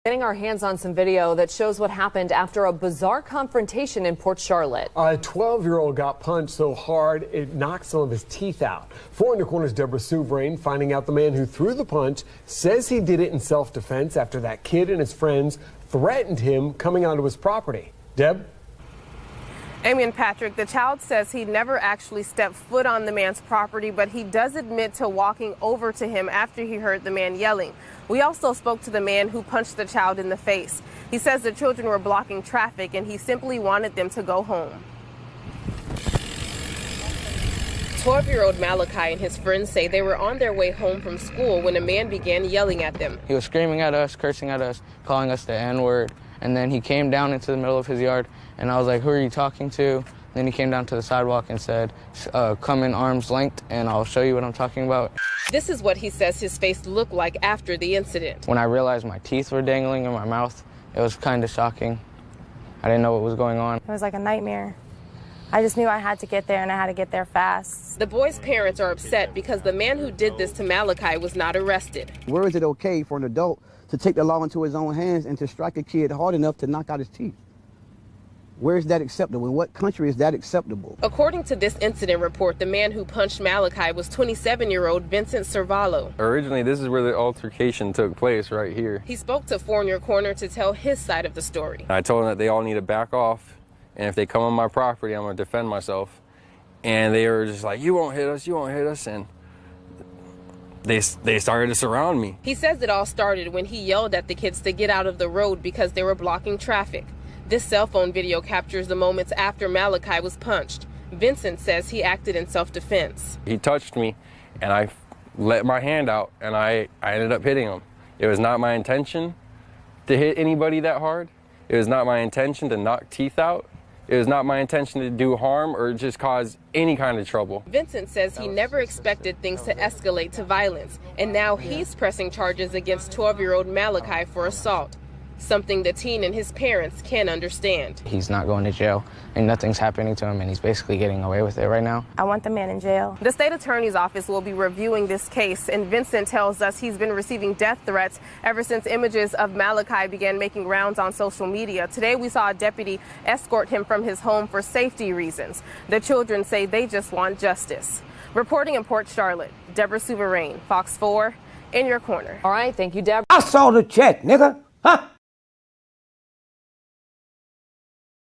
Getting our hands on some video that shows what happened after a bizarre confrontation in Port Charlotte. A 12-year-old got punched so hard it knocked some of his teeth out. 4 in the Corner's Deborah Soubrain finding out the man who threw the punch says he did it in self-defense after that kid and his friends threatened him coming onto his property. Deb? Amy and Patrick, the child says he never actually stepped foot on the man's property, but he does admit to walking over to him after he heard the man yelling. We also spoke to the man who punched the child in the face. He says the children were blocking traffic and he simply wanted them to go home. 12-year-old Malikai and his friends say they were on their way home from school when a man began yelling at them. He was screaming at us, cursing at us, calling us the N-word, and then he came down into the middle of his yard, and I was like, who are you talking to? Then he came down to the sidewalk and said, come in arm's length, and I'll show you what I'm talking about. This is what he says his face looked like after the incident. When I realized my teeth were dangling in my mouth, it was kind of shocking. I didn't know what was going on. It was like a nightmare. I just knew I had to get there, and I had to get there fast. The boy's parents are upset because the man who did this to Malikai was not arrested. Where is it okay for an adult to take the law into his own hands and to strike a kid hard enough to knock out his teeth? Where is that acceptable? In what country is that acceptable? According to this incident report, the man who punched Malikai was 27-year-old Vincent Servallo. Originally, this is where the altercation took place, right here. He spoke to 4 in Your Corner to tell his side of the story. I told them that they all need to back off, and if they come on my property, I'm going to defend myself. And they were just like, you won't hit us, you won't hit us, and they started to surround me. He says it all started when he yelled at the kids to get out of the road because they were blocking traffic. This cell phone video captures the moments after Malikai was punched. Vincent says he acted in self-defense. He touched me, and I let my hand out, and I ended up hitting him. It was not my intention to hit anybody that hard. It was not my intention to knock teeth out. It was not my intention to do harm or just cause any kind of trouble. Vincent says he never expected things to escalate to violence, and now he's pressing charges against 12-year-old Malikai for assault. Something the teen and his parents can't understand. He's not going to jail, and nothing's happening to him, and he's basically getting away with it right now. I want the man in jail. The state attorney's office will be reviewing this case, and Vincent tells us he's been receiving death threats ever since images of Malikai began making rounds on social media. Today, we saw a deputy escort him from his home for safety reasons. The children say they just want justice. Reporting in Port Charlotte, Deborah Soubrain, Fox 4, in Your Corner. All right, thank you, Deborah. I saw the check, nigga. Huh?